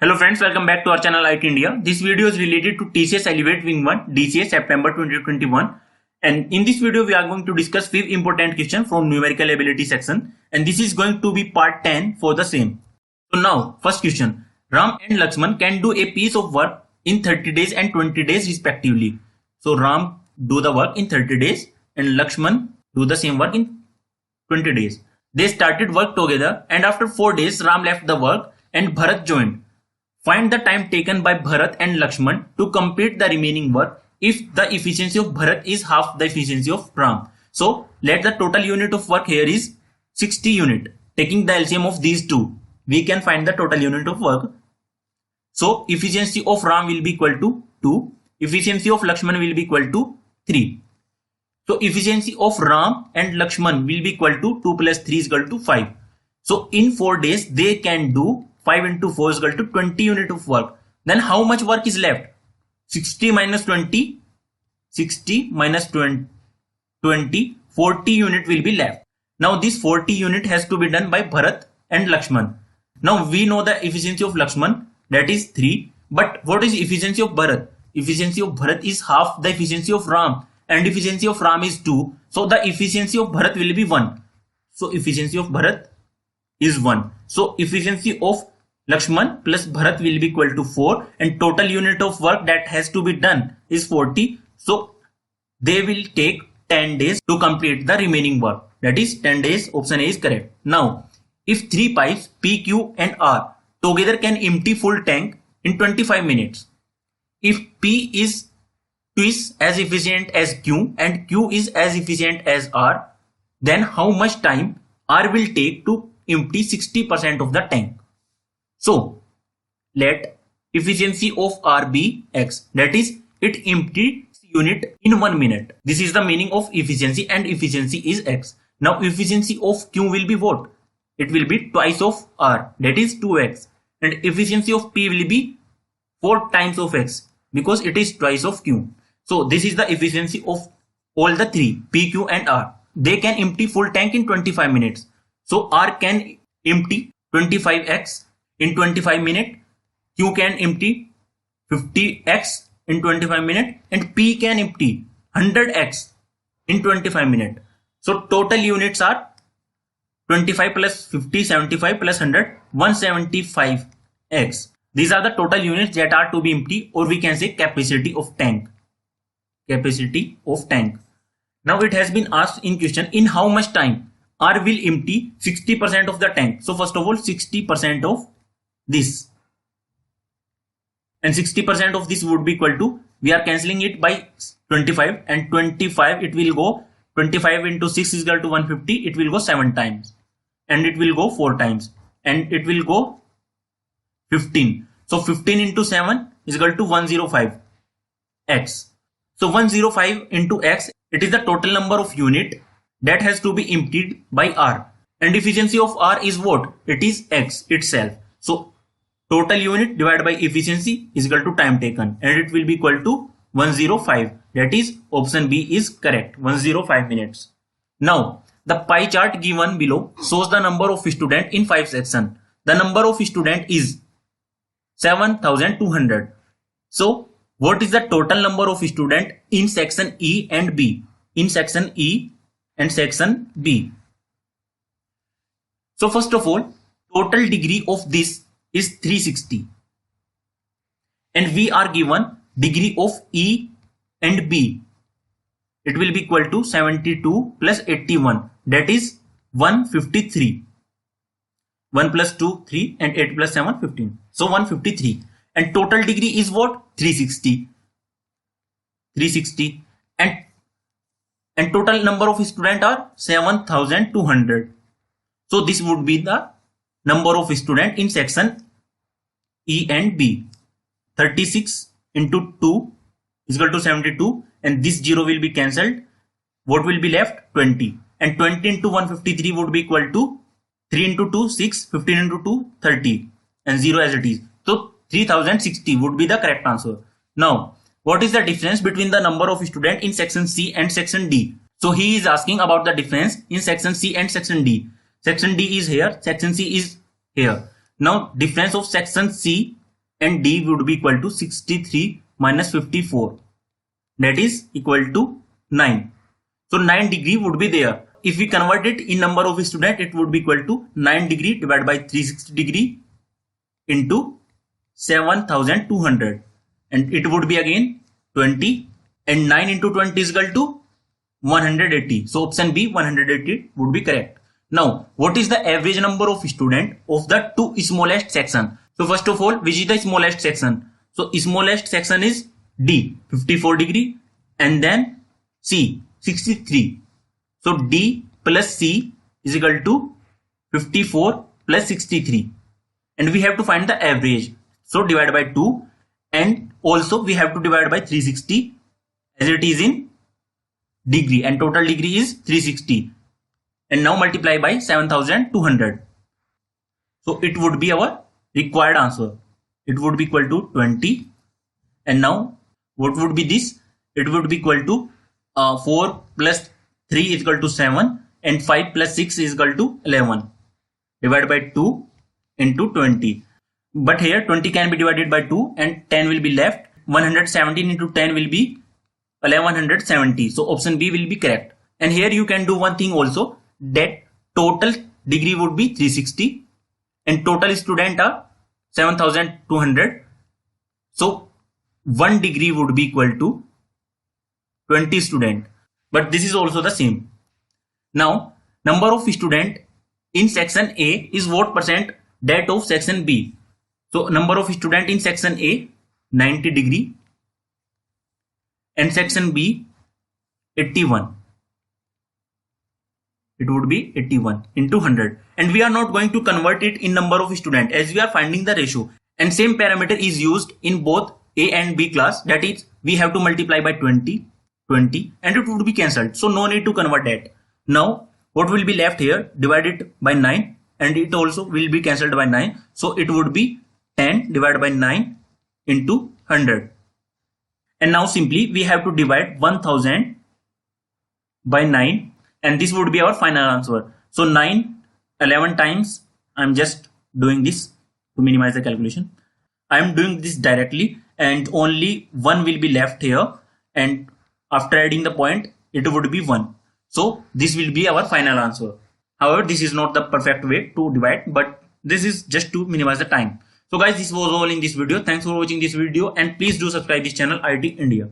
Hello friends, welcome back to our channel IT India. This video is related to TCS Elevate Wing 1 DCA September 2021, and in this video we are going to discuss 5 important questions from numerical ability section, and this is going to be part 10 for the same. So now first question, Ram and Lakshman can do a piece of work in 30 days and 20 days respectively. So Ram do the work in 30 days and Lakshman do the same work in 20 days. They started work together and after 4 days Ram left the work and Bharat joined. Find the time taken by Bharat and Lakshman to complete the remaining work if the efficiency of Bharat is half the efficiency of Ram. So let the total unit of work here is 60 unit. Taking the LCM of these two, we can find the total unit of work. So efficiency of Ram will be equal to 2. Efficiency of Lakshman will be equal to 3. So efficiency of Ram and Lakshman will be equal to 2 plus 3 is equal to 5. So in 4 days they can do 5 into 4 is equal to 20 unit of work. Then how much work is left? 60 minus 20, 60 minus 20, 40 unit will be left. Now this 40 unit has to be done by Bharat and Lakshman. Now we know the efficiency of Lakshman, that is 3. But what is efficiency of Bharat? Efficiency of Bharat is half the efficiency of Ram, and efficiency of Ram is 2. So the efficiency of Bharat will be 1. So efficiency of Bharat is 1. So efficiency of Lakshman plus Bharat will be equal to 4, and total unit of work that has to be done is 40. So they will take 10 days to complete the remaining work. That is 10 days. Option A is correct. Now, if 3 pipes P, Q and R together can empty full tank in 25 minutes. If P is twice as efficient as Q and Q is as efficient as R, then how much time R will take to empty 60% of the tank? So let efficiency of R be X, that is it emptied unit in 1 minute. This is the meaning of efficiency, and efficiency is X. Now efficiency of Q will be what? It will be twice of R, that is 2X, and efficiency of P will be 4 times of X because it is twice of Q. So this is the efficiency of all the three, P, Q and R. They can empty full tank in 25 minutes. So R can empty 25X in 25 minutes, Q can empty 50X in 25 minutes, and P can empty 100X in 25 minutes. So total units are 25 plus 50, 75 plus 100, 175X. These are the total units that are to be empty, or we can say capacity of tank. Capacity of tank. Now it has been asked in question, in how much time R will empty 60% of the tank. So first of all, 60% of this, and 60% of this would be equal to, we are cancelling it by 25, and 25 it will go 25 into 6 is equal to 150. It will go 7 times, and it will go 4 times, and it will go 15. So 15 into 7 is equal to 105 X. So 105 into X, it is the total number of unit that has to be emptied by R, and efficiency of R is what? It is X itself. So total unit divided by efficiency is equal to time taken, and it will be equal to 105. That is option B is correct, 105 minutes. Now the pie chart given below shows the number of students in 5 sections. The number of students is 7200. So what is the total number of students in section E and B? In section E and section B. So first of all, total degree of this is 360, and we are given degree of E and B. It will be equal to 72 plus 81, that is 153. 1 plus 2 3, and 8 plus 7 15. So 153, and total degree is what? 360. And total number of students are 7200. So this would be the number of students in section E and B. 36 into 2 is equal to 72, and this 0 will be cancelled. What will be left? 20, and 20 into 153 would be equal to 3 into 2 6, 15 into 2 30, and 0 as it is. So 3060 would be the correct answer. Now what is the difference between the number of students in section C and section D? So he is asking about the difference in section C and section D. Section D is here, section C is here. Now difference of section C and D would be equal to 63 minus 54. That is equal to 9. So 9 degree would be there. If we convert it in number of students, it would be equal to 9 degree divided by 360 degree into 7200. And it would be again 20. And 9 into 20 is equal to 180. So option B, 180 would be correct. Now, what is the average number of students of the two smallest section? So first of all, which is the smallest section? So smallest section is D, 54 degree, and then C, 63. So D plus C is equal to 54 plus 63. And we have to find the average. So divide by 2, and also we have to divide by 360 as it is in degree, and total degree is 360. And now multiply by 7200. So it would be our required answer. It would be equal to 20. And now what would be this? It would be equal to 4 plus 3 is equal to 7, and 5 plus 6 is equal to 11. Divided by 2 into 20. But here 20 can be divided by 2 and 10 will be left. 117 into 10 will be 1170. So option B will be correct. And here you can do one thing also, that total degree would be 360 and total student are 7200. So 1 degree would be equal to 20 student. But this is also the same. Now number of student in section A is what percent that of section B. So number of student in section A 90 degree and section B 81. It would be 81 into 100, and we are not going to convert it in number of student as we are finding the ratio, and same parameter is used in both A and B class, that is we have to multiply by 20 and it would be cancelled, so no need to convert that. Now what will be left here, divided by 9, and it also will be cancelled by 9, so it would be 10 divided by 9 into 100. And now simply we have to divide 1000 by 9, and this would be our final answer. So 11 times, I'm just doing this to minimize the calculation. I'm doing this directly, and only 1 will be left here, and after adding the point it would be 1. So this will be our final answer. However, this is not the perfect way to divide, but this is just to minimize the time. So guys, this was all in this video. Thanks for watching this video, and please do subscribe this channel, IIT India.